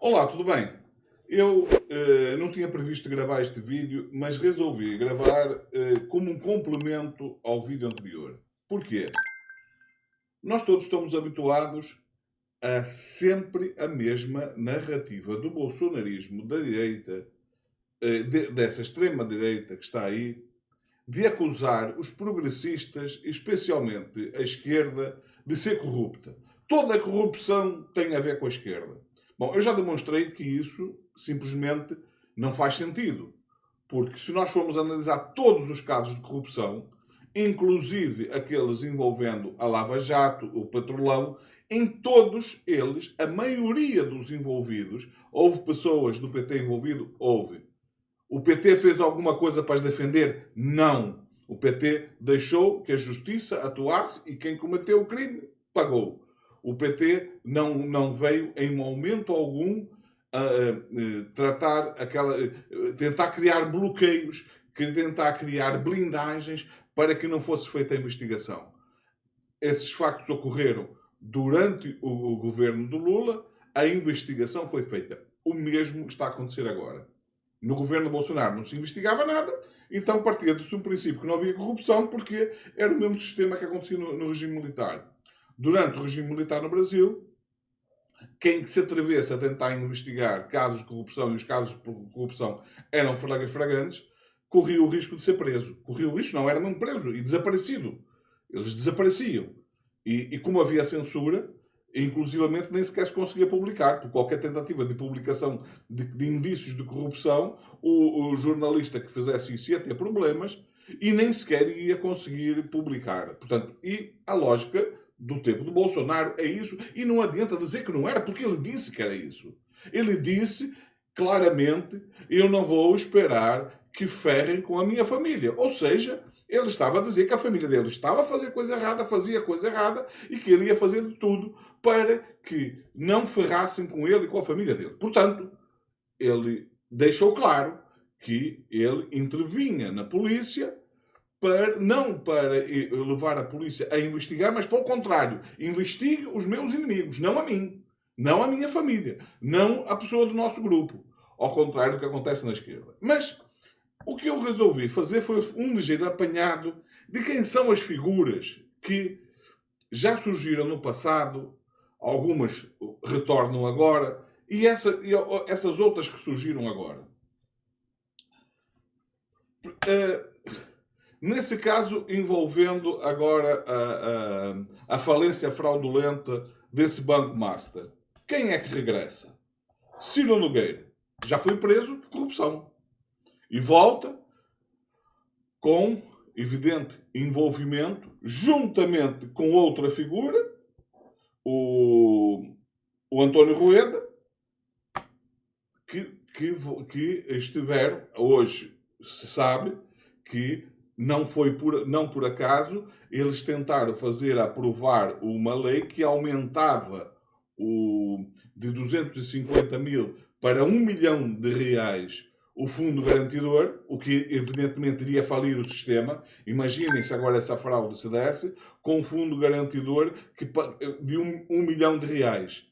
Olá, tudo bem? Eu não tinha previsto gravar este vídeo, mas resolvi gravar como um complemento ao vídeo anterior. Porquê? Nós todos estamos habituados a sempre a mesma narrativa do bolsonarismo, da direita, dessa extrema-direita que está aí, de acusar os progressistas, especialmente a esquerda, de ser corrupta. Toda a corrupção tem a ver com a esquerda. Bom, eu já demonstrei que isso simplesmente não faz sentido. Porque se nós formos analisar todos os casos de corrupção, inclusive aqueles envolvendo a Lava Jato, o Petrolão, em todos eles, a maioria dos envolvidos, houve pessoas do PT envolvido? Houve. O PT fez alguma coisa para as defender? Não. O PT deixou que a justiça atuasse e quem cometeu o crime pagou. O PT não veio em momento algum tentar criar bloqueios, tentar criar blindagens para que não fosse feita a investigação. Esses factos ocorreram durante o governo do Lula, a investigação foi feita. O mesmo está a acontecer agora. No governo de Bolsonaro não se investigava nada, então partia-se um princípio que não havia corrupção, porque era o mesmo sistema que acontecia no regime militar. Durante o regime militar no Brasil, quem se atrevesse a tentar investigar casos de corrupção, e os casos de corrupção eram flagrantes, corria o risco de ser preso. Corria o risco, não, era mesmo preso e desaparecido. Eles desapareciam. E como havia censura, inclusivamente nem sequer se conseguia publicar, por qualquer tentativa de publicação de indícios de corrupção, o jornalista que fizesse isso ia ter problemas e nem sequer ia conseguir publicar. Portanto, e a lógica do tempo do Bolsonaro é isso, e não adianta dizer que não era, porque ele disse que era isso. Ele disse claramente: eu não vou esperar que ferrem com a minha família. Ou seja, ele estava a dizer que a família dele estava a fazer coisa errada, fazia coisa errada, e que ele ia fazer de tudo para que não ferrassem com ele e com a família dele. Portanto, ele deixou claro que ele intervinha na polícia não para levar a polícia a investigar, mas pelo contrário, investigue os meus inimigos, não a mim, não a minha família, não a pessoa do nosso grupo. Ao contrário do que acontece na esquerda. Mas o que eu resolvi fazer foi um ligeiro apanhado de quem são as figuras que já surgiram no passado, algumas retornam agora, e essas outras que surgiram agora. Nesse caso, envolvendo agora a falência fraudulenta desse Banco Master. Quem é que regressa? Ciro Nogueira. Já foi preso por corrupção. E volta com evidente envolvimento, juntamente com outra figura, o António Rueda, que estiveram, hoje se sabe, que não por acaso, eles tentaram aprovar uma lei que aumentava de 250 mil para 1 milhão de reais o fundo garantidor, o que evidentemente iria falir o sistema. Imaginem se agora essa fraude se desse, com um fundo garantidor de 1 milhão de reais.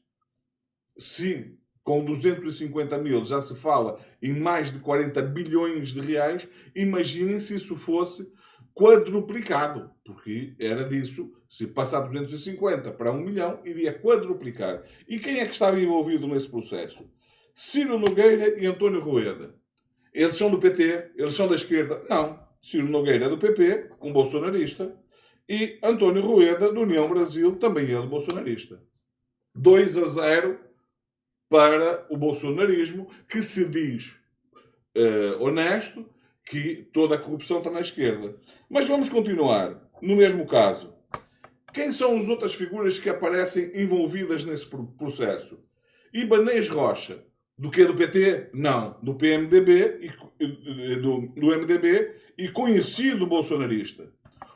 Se com 250 mil já se fala em mais de 40 bilhões de reais, imaginem se isso fosse quadruplicado, porque era disso, se passar 250 para 1 milhão, iria quadruplicar. E quem é que estava envolvido nesse processo? Ciro Nogueira e António Rueda. Eles são do PT? Eles são da esquerda? Não. Ciro Nogueira é do PP, um bolsonarista, e António Rueda, do União Brasil, também ele bolsonarista. 2-0 para o bolsonarismo, que se diz honesto, que toda a corrupção está na esquerda. Mas vamos continuar. No mesmo caso, quem são as outras figuras que aparecem envolvidas nesse processo? Ibanez Rocha. Do que? Do PT? Não. Do PMDB, do MDB e conhecido bolsonarista.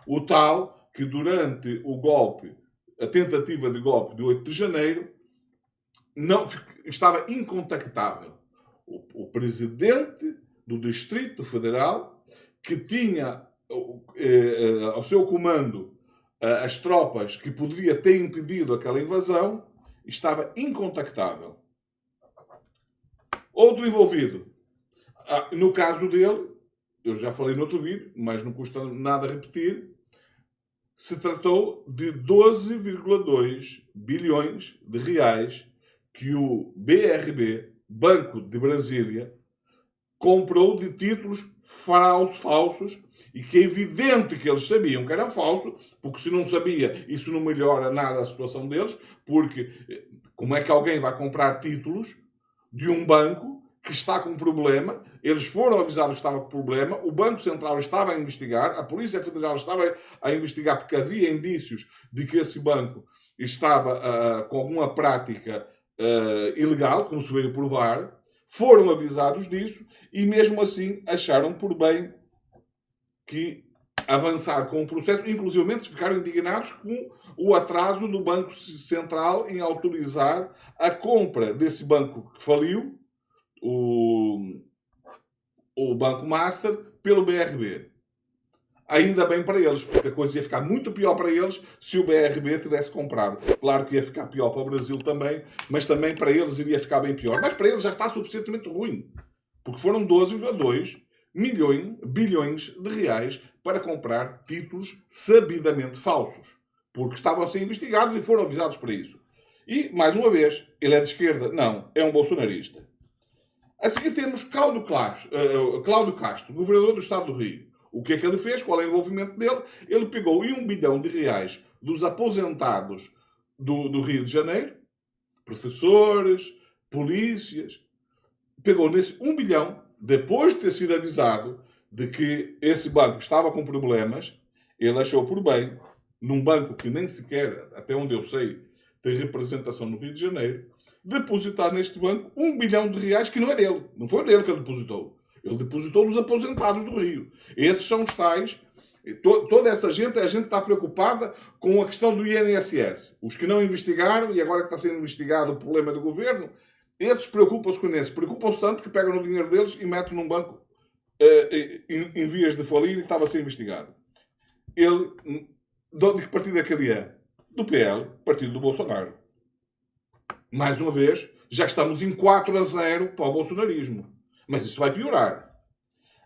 O tal que durante o golpe, a tentativa de golpe de 8 de janeiro, estava incontactável. O presidente do Distrito Federal, que tinha ao seu comando as tropas que poderia ter impedido aquela invasão, estava incontactável. Outro envolvido. No caso dele, eu já falei no outro vídeo, mas não custa nada repetir, se tratou de 12,2 bilhões de reais que o BRB, Banco de Brasília, comprou de títulos falsos e que é evidente que eles sabiam que eram falsos, porque se não sabia, isso não melhora nada a situação deles, porque como é que alguém vai comprar títulos de um banco que está com um problema? Eles foram avisados que estava com problema, o Banco Central estava a investigar, a Polícia Federal estava a investigar porque havia indícios de que esse banco estava com alguma prática ilegal, como se veio provar. Foram avisados disso e mesmo assim acharam por bem que avançar com o processo, inclusivamente ficaram indignados com o atraso do Banco Central em autorizar a compra desse banco que faliu, o Banco Master, pelo BRB. Ainda bem para eles, porque a coisa ia ficar muito pior para eles se o BRB tivesse comprado. Claro que ia ficar pior para o Brasil também, mas também para eles iria ficar bem pior. Mas para eles já está suficientemente ruim, porque foram 12,2 bilhões de reais para comprar títulos sabidamente falsos, porque estavam a ser investigados e foram avisados para isso. E, mais uma vez, ele é de esquerda? Não, é um bolsonarista. A seguir temos Cláudio Castro, governador do Estado do Rio. O que é que ele fez? Qual é o envolvimento dele? Ele pegou 1 bilhão de reais dos aposentados do Rio de Janeiro, professores, polícias, pegou nesse 1 bilhão, depois de ter sido avisado de que esse banco estava com problemas, ele achou por bem, num banco que nem sequer, até onde eu sei, tem representação no Rio de Janeiro, depositar neste banco 1 bilhão de reais que não é dele. Não foi dele que ele depositou. Ele depositou dos aposentados do Rio. Esses são os tais. Toda essa gente, a gente está preocupada com a questão do INSS. Os que não investigaram, e agora que está sendo investigado o problema do governo, esses preocupam-se com isso. Preocupam-se tanto que pegam no dinheiro deles e metem num banco em vias de falir e estava a ser investigado. Ele, de que partido é que ele é? Do PL, partido do Bolsonaro. Mais uma vez, já estamos em 4-0 para o bolsonarismo. Mas isso vai piorar.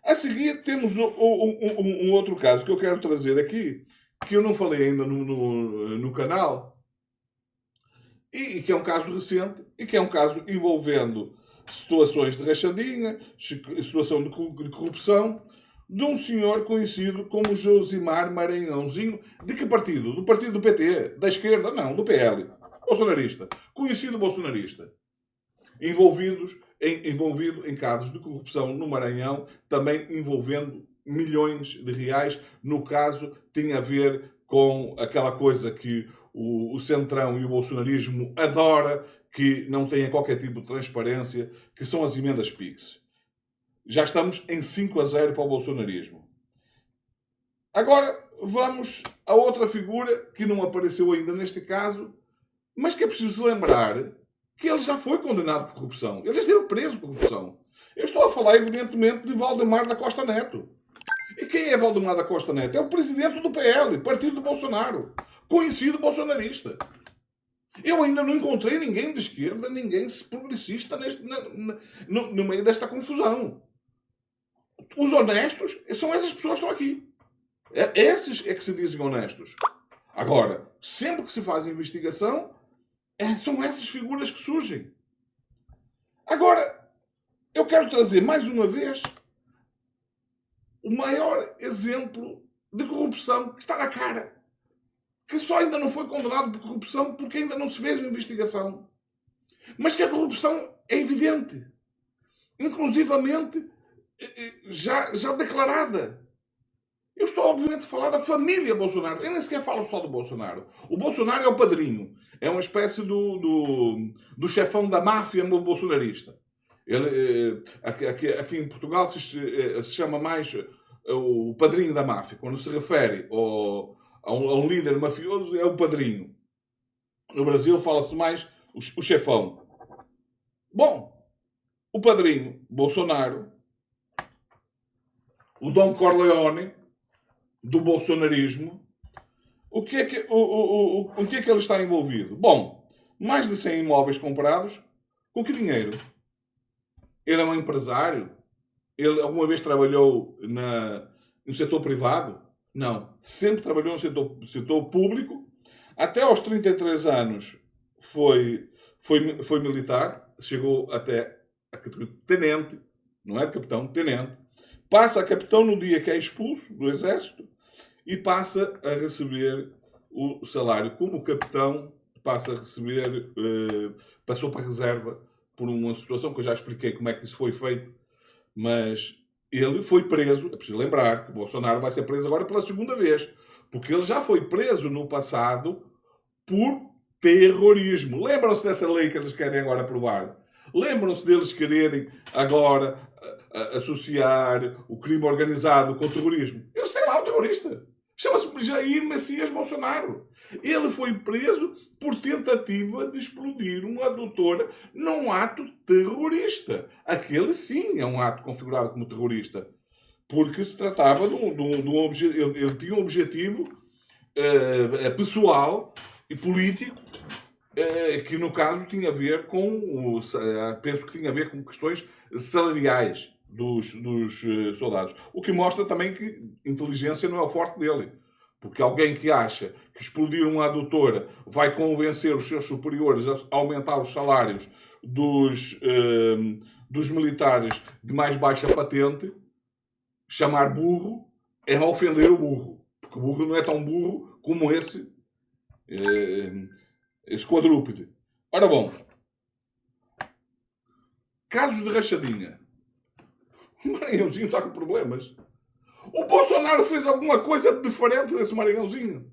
A seguir, temos um outro caso que eu quero trazer aqui, que eu não falei ainda no canal, e que é um caso recente, e que é um caso envolvendo situações de rachadinha, situação de corrupção, de um senhor conhecido como Josimar Maranhãozinho. De que partido? Do partido do PT? Da esquerda? Não, do PL. Bolsonarista. Conhecido bolsonarista. Envolvido em casos de corrupção no Maranhão, também envolvendo milhões de reais. No caso, tinha a ver com aquela coisa que o Centrão e o bolsonarismo adora, que não tem qualquer tipo de transparência, que são as emendas PIX. Já estamos em 5-0 para o bolsonarismo. Agora, vamos a outra figura que não apareceu ainda neste caso, mas que é preciso lembrar que ele já foi condenado por corrupção. Ele já esteve preso por corrupção. Eu estou a falar, evidentemente, de Valdemar da Costa Neto. E quem é Valdemar da Costa Neto? É o presidente do PL, partido do Bolsonaro. Conhecido bolsonarista. Eu ainda não encontrei ninguém de esquerda, ninguém progressista no meio desta confusão. Os honestos são essas pessoas que estão aqui. Esses é que se dizem honestos. Agora, sempre que se faz investigação, são essas figuras que surgem. Agora, eu quero trazer mais uma vez o maior exemplo de corrupção que está na cara. Que só ainda não foi condenado por corrupção porque ainda não se fez uma investigação. Mas que a corrupção é evidente. Inclusivamente, já declarada. Eu estou, obviamente, a falar da família Bolsonaro. Eu nem sequer falo só do Bolsonaro. O Bolsonaro é o padrinho. É uma espécie do chefão da máfia bolsonarista. Ele, aqui em Portugal se chama mais o padrinho da máfia. Quando se refere a um líder mafioso, é o padrinho. No Brasil fala-se mais o chefão. Bom, o padrinho Bolsonaro, o Dom Corleone do bolsonarismo, o que é que ele está envolvido? Bom, mais de 100 imóveis comprados, com que dinheiro? Ele é um empresário? Ele alguma vez trabalhou no setor privado? Não. Sempre trabalhou no setor público. Até aos 33 anos foi militar. Chegou até a categoria de tenente. Não é de capitão, tenente. Passa a capitão no dia que é expulso do exército e passa a receber o salário. Como capitão, passa a receber, passou para a reserva por uma situação que eu já expliquei como é que isso foi feito, mas ele foi preso. É preciso lembrar que o Bolsonaro vai ser preso agora pela segunda vez, porque ele já foi preso no passado por terrorismo. Lembram-se dessa lei que eles querem agora aprovar? Lembram-se deles quererem agora associar o crime organizado com o terrorismo? Eles têm lá um terrorista. Chama-se Jair Messias Bolsonaro. Ele foi preso por tentativa de explodir uma adutora num ato terrorista. Aquele sim é um ato configurado como terrorista. Porque se tratava de um objetivo. Ele tinha um objetivo pessoal e político que no caso tinha a ver com, penso que tinha a ver com questões salariais dos soldados. O que mostra também que inteligência não é o forte dele. Porque alguém que acha que explodir uma adutora vai convencer os seus superiores a aumentar os salários dos militares de mais baixa patente, chamar burro é ofender o burro. Porque o burro não é tão burro como esse quadrúpede. Ora bom, casos de rachadinha. O Maranhãozinho está com problemas. O Bolsonaro fez alguma coisa diferente desse Maranhãozinho.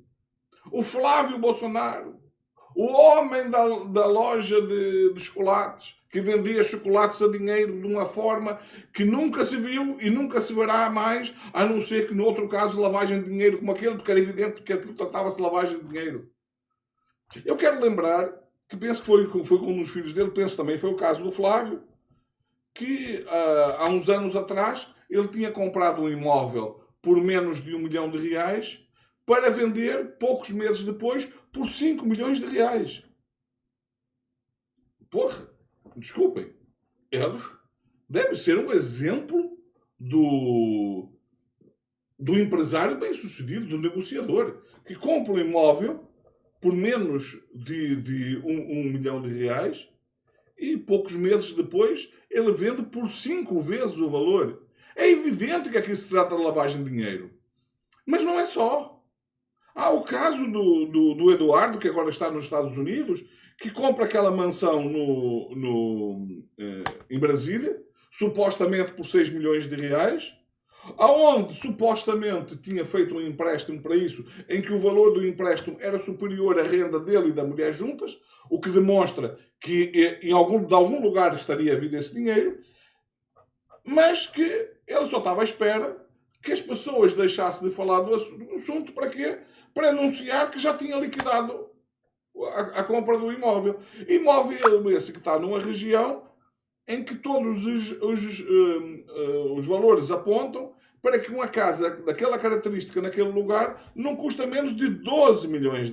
O Flávio Bolsonaro, o homem da loja de chocolates, que vendia chocolates a dinheiro de uma forma que nunca se viu e nunca se verá mais, a não ser que no outro caso de lavagem de dinheiro como aquele, porque era evidente que aquilo tratava-se de lavagem de dinheiro. Eu quero lembrar que penso que foi com um dos filhos dele, penso também foi o caso do Flávio, que há uns anos atrás ele tinha comprado um imóvel por menos de R$1 milhão para vender poucos meses depois por R$5 milhões. Porra, desculpem. Ele deve ser um exemplo do empresário bem-sucedido, do negociador, que compra um imóvel por menos de R$1 milhão e poucos meses depois ele vende por 5 vezes o valor. É evidente que aqui se trata de lavagem de dinheiro. Mas não é só. Há o caso do Eduardo, que agora está nos Estados Unidos, que compra aquela mansão em Brasília, supostamente por R$6 milhões, aonde supostamente tinha feito um empréstimo para isso, em que o valor do empréstimo era superior à renda dele e da mulher juntas, o que demonstra que de algum lugar estaria vindo esse dinheiro, mas que ele só estava à espera que as pessoas deixassem de falar do assunto. Para quê? Para anunciar que já tinha liquidado a compra do imóvel. Imóvel esse que está numa região em que todos os valores apontam para que uma casa daquela característica naquele lugar não custa menos de R$12 milhões.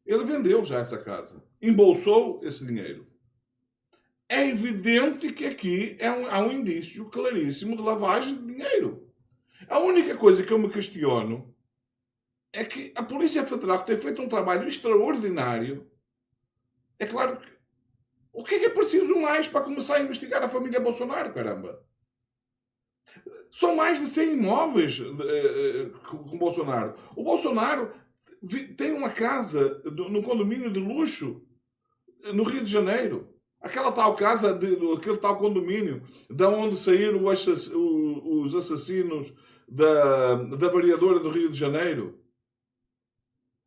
Ele vendeu já essa casa. Embolsou esse dinheiro. É evidente que aqui há um indício claríssimo de lavagem de dinheiro. A única coisa que eu me questiono é que a Polícia Federal, que tem feito um trabalho extraordinário, é claro que o que é preciso mais para começar a investigar a família Bolsonaro, caramba? São mais de 100 imóveis com o Bolsonaro. O Bolsonaro tem uma casa no condomínio de luxo no Rio de Janeiro. Aquela tal casa, aquele tal condomínio, da onde saíram os assassinos da vereadora do Rio de Janeiro.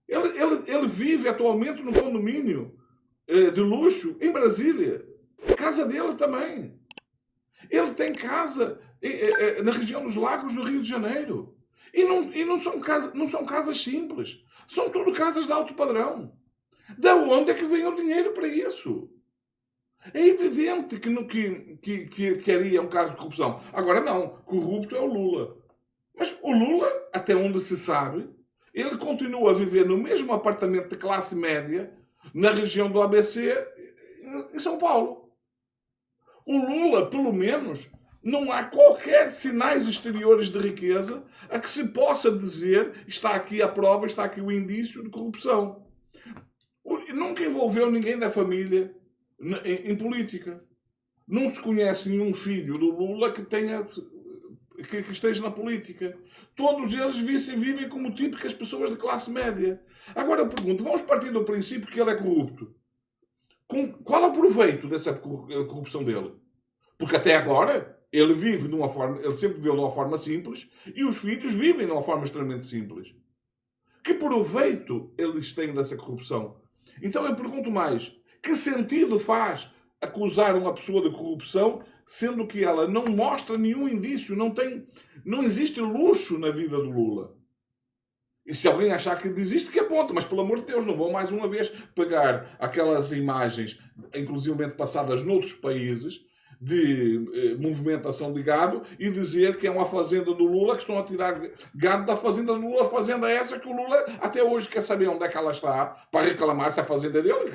Ele vive atualmente num condomínio de luxo em Brasília. Casa dele também. Ele tem casa na região dos Lagos do Rio de Janeiro. E não são casas simples. São tudo casas de alto padrão. Da onde é que vem o dinheiro para isso? É evidente que haria um caso de corrupção. Agora não. Corrupto é o Lula. Mas o Lula, até onde se sabe, ele continua a viver no mesmo apartamento de classe média na região do ABC, em São Paulo. O Lula, pelo menos, não há qualquer sinais exteriores de riqueza a que se possa dizer está aqui a prova, está aqui o indício de corrupção. Nunca envolveu ninguém da família em política. Não se conhece nenhum filho do Lula que esteja na política. Todos eles vivem como típicas pessoas de classe média. Agora eu pergunto, vamos partir do princípio que ele é corrupto. Qual é o proveito dessa corrupção dele? Porque até agora ele vive de uma forma, ele sempre viveu de uma forma simples e os filhos vivem de uma forma extremamente simples. Que proveito eles têm dessa corrupção? Então eu pergunto mais, que sentido faz acusar uma pessoa de corrupção sendo que ela não mostra nenhum indício, não existe luxo na vida do Lula? E se alguém achar que existe, que aponta. Mas, pelo amor de Deus, não vão mais uma vez pegar aquelas imagens, inclusivamente passadas noutros países, de movimentação de gado e dizer que é uma fazenda do Lula, que estão a tirar gado da fazenda do Lula, fazenda essa que o Lula até hoje quer saber onde é que ela está para reclamar se a fazenda é dele.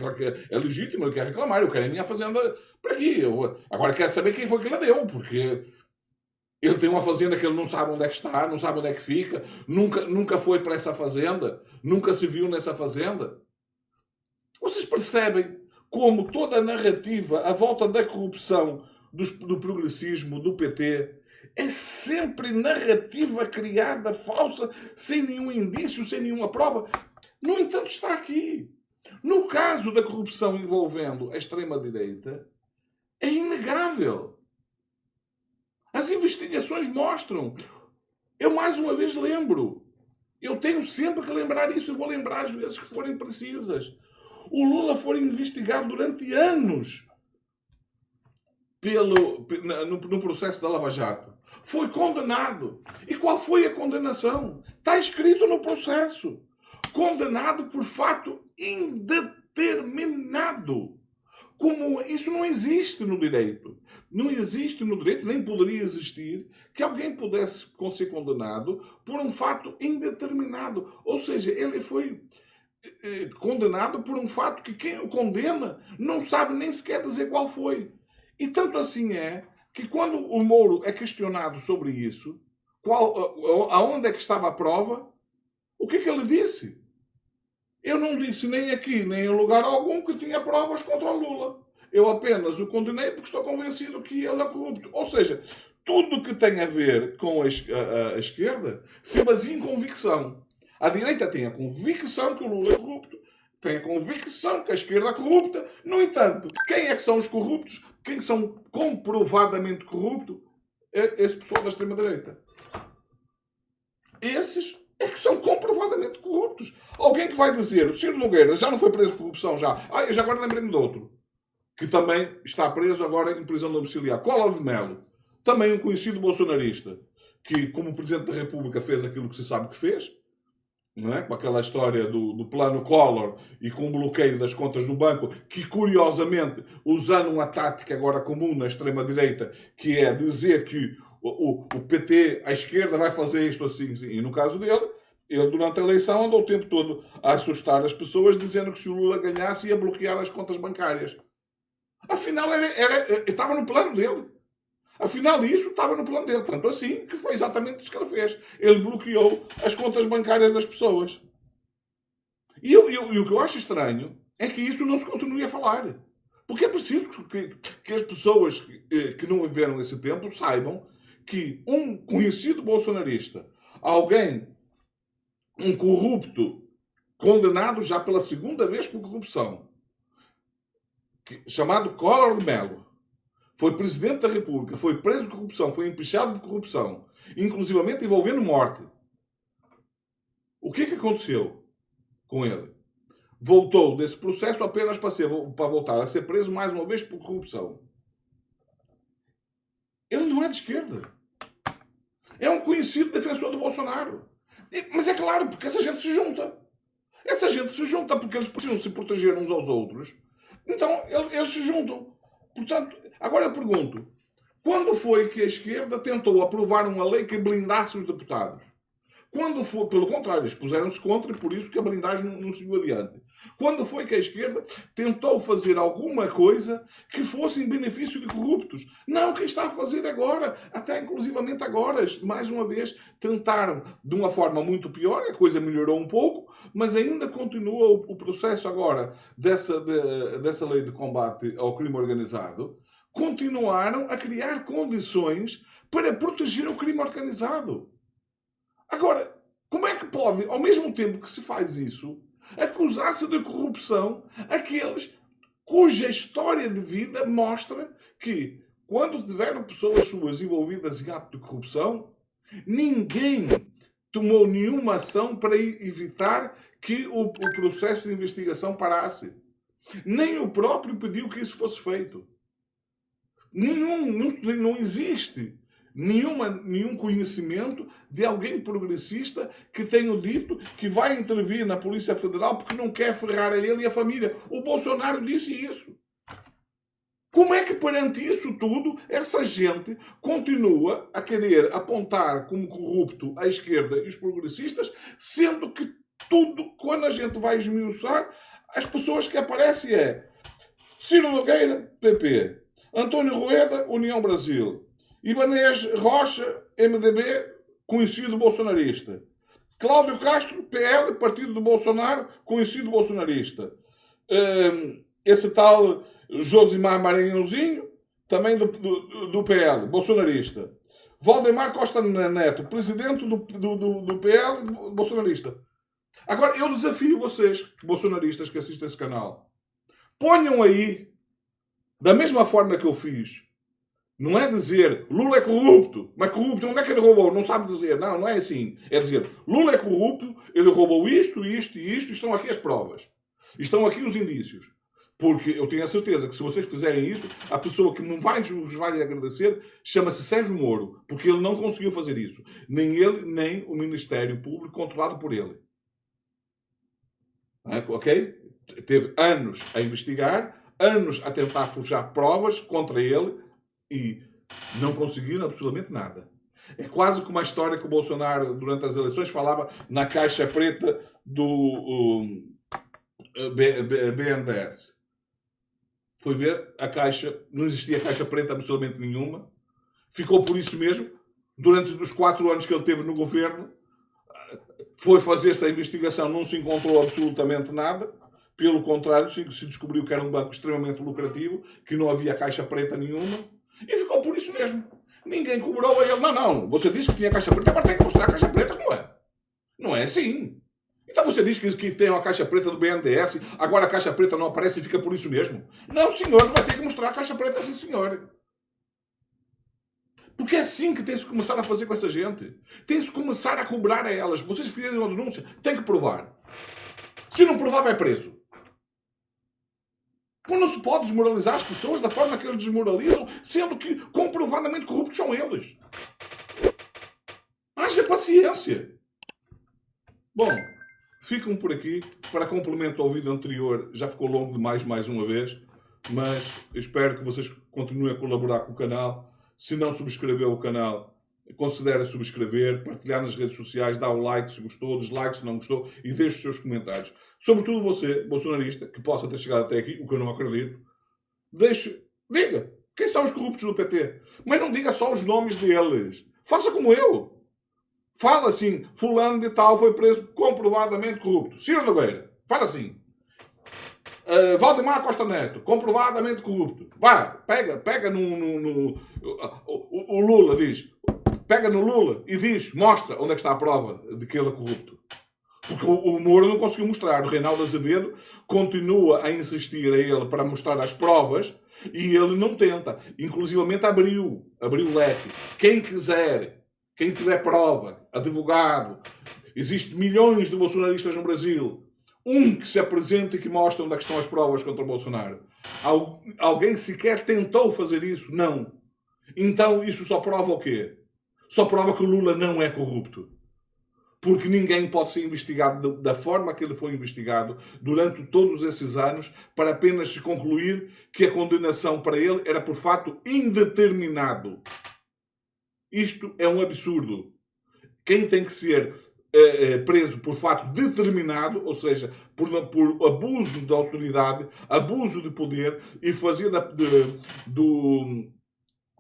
É legítimo, ele quer reclamar. Eu quero a minha fazenda para aqui. Agora quero saber quem foi que lhe deu, porque ele tem uma fazenda que ele não sabe onde é que está, não sabe onde é que fica, nunca foi para essa fazenda, nunca se viu nessa fazenda. Vocês percebem como toda a narrativa à volta da corrupção, do progressismo, do PT, é sempre narrativa criada, falsa, sem nenhum indício, sem nenhuma prova. No entanto, está aqui. No caso da corrupção envolvendo a extrema-direita, é inegável. As investigações mostram. Eu mais uma vez lembro. Eu tenho sempre que lembrar isso. Eu vou lembrar às vezes que forem precisas. O Lula foi investigado durante anos no processo da Lava Jato. Foi condenado. E qual foi a condenação? Está escrito no processo. Condenado por fato indeterminado. Como isso não existe no direito. Não existe no direito, nem poderia existir, que alguém pudesse ser condenado por um fato indeterminado. Ou seja, ele foi condenado por um fato que quem o condena não sabe nem sequer dizer qual foi. E tanto assim é que quando o Moro é questionado sobre isso, aonde é que estava a prova, o que é que ele disse? Eu não disse nem aqui, nem em lugar algum que tinha provas contra o Lula. Eu apenas o condenei porque estou convencido que ele é corrupto. Ou seja, tudo que tem a ver com a esquerda se baseia em convicção. A direita tem a convicção que o Lula é corrupto, tem a convicção que a esquerda é corrupta. No entanto, quem é que são os corruptos? Quem são comprovadamente corruptos? É esse pessoal da extrema-direita. Esses é que são comprovadamente corruptos. Alguém que vai dizer, o Ciro Nogueira já não foi preso por corrupção, já. Eu já agora lembrei-me de outro, que também está preso agora em prisão domiciliar. Collor de Mello, também um conhecido bolsonarista, que como Presidente da República fez aquilo que se sabe que fez, não é? Com aquela história do plano Collor e com o bloqueio das contas do banco, que curiosamente, usando uma tática agora comum na extrema-direita, que é dizer que o PT, a esquerda, vai fazer isto assim. E no caso dele, ele durante a eleição andou o tempo todo a assustar as pessoas, dizendo que se o Lula ganhasse ia bloquear as contas bancárias. Afinal, estava no plano dele. Afinal, isso estava no plano dele. Tanto assim que foi exatamente isso que ele fez. Ele bloqueou as contas bancárias das pessoas. E o que eu acho estranho é que isso não se continue a falar. Porque é preciso que as pessoas que não viveram esse tempo saibam que um conhecido bolsonarista, um corrupto, condenado já pela segunda vez por corrupção, chamado Collor de Mello, foi Presidente da República, foi preso por corrupção, foi empichado por corrupção, inclusivamente envolvendo morte. O que é que aconteceu com ele? Voltou desse processo apenas para voltar a ser preso mais uma vez por corrupção. Ele não é de esquerda. É um conhecido defensor do Bolsonaro. Mas é claro, porque essa gente se junta. Essa gente se junta porque eles precisam se proteger uns aos outros. Então, eles se juntam. Portanto, agora eu pergunto, quando foi que a esquerda tentou aprovar uma lei que blindasse os deputados? Quando foi, pelo contrário, eles puseram-se contra e por isso que a blindagem não seguiu adiante. Quando foi que a esquerda tentou fazer alguma coisa que fosse em benefício de corruptos? Não, quem está a fazer agora, até inclusivamente agora, mais uma vez, tentaram de uma forma muito pior, a coisa melhorou um pouco, mas ainda continua o processo agora dessa lei de combate ao crime organizado, continuaram a criar condições para proteger o crime organizado. Agora, como é que pode, ao mesmo tempo que se faz isso, acusar-se de corrupção aqueles cuja história de vida mostra que, quando tiveram pessoas suas envolvidas em ato de corrupção, ninguém tomou nenhuma ação para evitar que o processo de investigação parasse. Nem o próprio pediu que isso fosse feito. Não existe nenhum conhecimento de alguém progressista que tenha dito que vai intervir na Polícia Federal porque não quer ferrar a ele e a família. O Bolsonaro disse isso. Como é que perante isso tudo, essa gente continua a querer apontar como corrupto a esquerda e os progressistas, sendo que tudo, quando a gente vai esmiuçar, as pessoas que aparecem é Ciro Nogueira, PP, António Rueda, União Brasil, Ibanez Rocha, MDB, conhecido bolsonarista. Cláudio Castro, PL, Partido do Bolsonaro, conhecido bolsonarista. Esse tal Josimar Maranhãozinho, também do PL, bolsonarista. Valdemar Costa Neto, presidente do PL, bolsonarista. Agora, eu desafio vocês, bolsonaristas que assistem esse canal, ponham aí, da mesma forma que eu fiz, não é dizer Lula é corrupto, mas corrupto, onde é que ele roubou? Não sabe dizer. Não, não é assim. É dizer Lula é corrupto, ele roubou isto, isto e isto, e estão aqui as provas. Estão aqui os indícios. Porque eu tenho a certeza que se vocês fizerem isso, a pessoa que vos vai agradecer chama-se Sérgio Moro, porque ele não conseguiu fazer isso. Nem ele, nem o Ministério Público controlado por ele. Ok? Teve anos a investigar, anos a tentar forjar provas contra ele, e não conseguiram absolutamente nada. É quase como a história que o Bolsonaro, durante as eleições, falava na caixa preta do BNDES. Foi ver a caixa, não existia caixa preta absolutamente nenhuma. Ficou por isso mesmo. Durante os 4 anos que ele teve no governo, foi fazer esta investigação, não se encontrou absolutamente nada. Pelo contrário, se descobriu que era um banco extremamente lucrativo, que não havia caixa preta nenhuma. E ficou por isso mesmo. Ninguém cobrou a ele. Não. Você disse que tinha caixa preta, agora tem que mostrar a caixa preta, não é? Não é assim. Então você diz que tem uma caixa preta do BNDES, agora a caixa preta não aparece e fica por isso mesmo? Não, senhor, vai ter que mostrar a caixa preta, sim, senhor. Porque é assim que tem-se que começar a fazer com essa gente. Tem-se que começar a cobrar a elas. Vocês fizerem uma denúncia, tem que provar. Se não provar, vai preso. Mas não se pode desmoralizar as pessoas da forma que eles desmoralizam, sendo que comprovadamente corruptos são eles. Haja paciência. Bom, ficam por aqui. Para complemento ao vídeo anterior, já ficou longo demais mais uma vez, mas espero que vocês continuem a colaborar com o canal. Se não subscreveu o canal, considere subscrever, partilhar nas redes sociais, dá o like se gostou, dislike se não gostou e deixe os seus comentários. Sobretudo você, bolsonarista, que possa ter chegado até aqui, o que eu não acredito, diga quem são os corruptos do PT. Mas não diga só os nomes deles. Faça como eu. Fala assim, fulano de tal foi preso comprovadamente corrupto. Ciro Nogueira, fala assim. Valdemar Costa Neto, comprovadamente corrupto. Vá, pega o Lula diz, pega no Lula e diz, mostra onde é que está a prova de que ele é corrupto. Porque o Moro não conseguiu mostrar. O Reinaldo Azevedo continua a insistir a ele para mostrar as provas e ele não tenta. Inclusivamente abriu o leque. Quem quiser, quem tiver prova, advogado, existem milhões de bolsonaristas no Brasil. Um que se apresenta e que mostra onde é que estão as provas contra o Bolsonaro. Alguém sequer tentou fazer isso? Não. Então isso só prova o quê? Só prova que o Lula não é corrupto. Porque ninguém pode ser investigado da forma que ele foi investigado durante todos esses anos para apenas se concluir que a condenação para ele era por fato indeterminado. Isto é um absurdo. Quem tem que ser preso por fato determinado, ou seja, por abuso de autoridade, abuso de poder, e fazia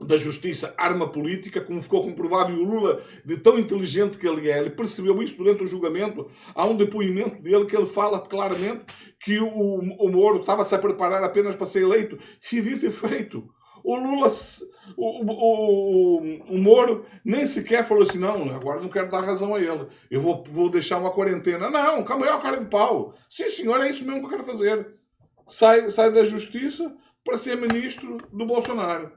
da justiça arma política, como ficou comprovado, e o Lula, de tão inteligente que ele percebeu isso durante o julgamento. Há um depoimento dele que ele fala claramente que o Moro estava-se a preparar apenas para ser eleito, e dito e feito. O Lula, o Moro nem sequer falou assim, não, agora não quero dar razão a ele, eu vou deixar uma quarentena. Não, calma aí, cara de pau. Sim, senhor, é isso mesmo que eu quero fazer. Sai da justiça para ser ministro do Bolsonaro.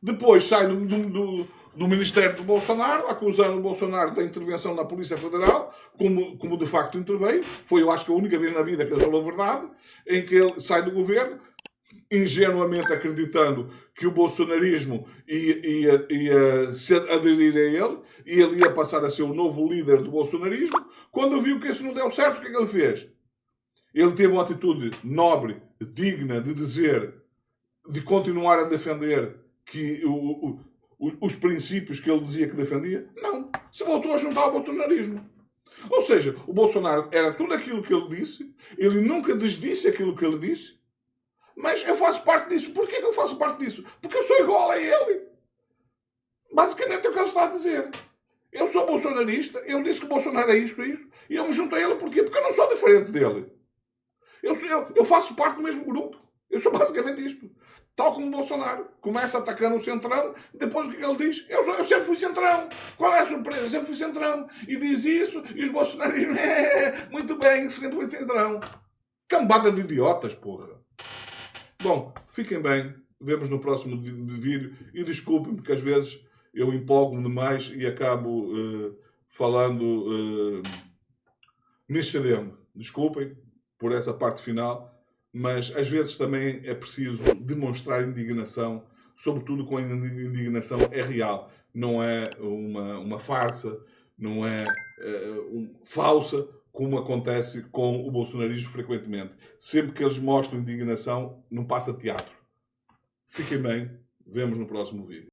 Depois sai do Ministério do Bolsonaro, acusando o Bolsonaro da intervenção na Polícia Federal, como de facto interveio. Foi, eu acho que a única vez na vida que ele falou a verdade, em que ele sai do governo, ingenuamente acreditando que o bolsonarismo ia se aderir a ele, e ele ia passar a ser o novo líder do bolsonarismo. Quando viu que isso não deu certo, o que é que ele fez? Ele teve uma atitude nobre, digna de dizer, de continuar a defender que os princípios que ele dizia que defendia. Não. Se voltou a juntar ao bolsonarismo. Ou seja, o Bolsonaro era tudo aquilo que ele disse, ele nunca desdisse aquilo que ele disse, mas eu faço parte disso. Porquê que eu faço parte disso? Porque eu sou igual a ele. Basicamente é o que ele está a dizer. Eu sou bolsonarista, ele disse que o Bolsonaro é isto, e eu me junto a ele. Porquê? Porque eu não sou diferente dele. Eu faço parte do mesmo grupo. Eu sou basicamente isto. Tal como o Bolsonaro. Começa atacando o Centrão, depois o que ele diz? Eu sempre fui Centrão. Qual é a surpresa? Eu sempre fui Centrão. E diz isso, e os bolsonaristas, muito bem, sempre fui Centrão. Cambada de idiotas, porra. Bom, fiquem bem. Vemos no próximo vídeo. E desculpem-me, porque às vezes eu empolgo-me demais e acabo falando, me excedendo. Desculpem por essa parte final, mas às vezes também é preciso demonstrar indignação, sobretudo quando a indignação é real, não é uma farsa, não é falsa, como acontece com o bolsonarismo frequentemente. Sempre que eles mostram indignação, não passa teatro. Fiquem bem, vemos no próximo vídeo.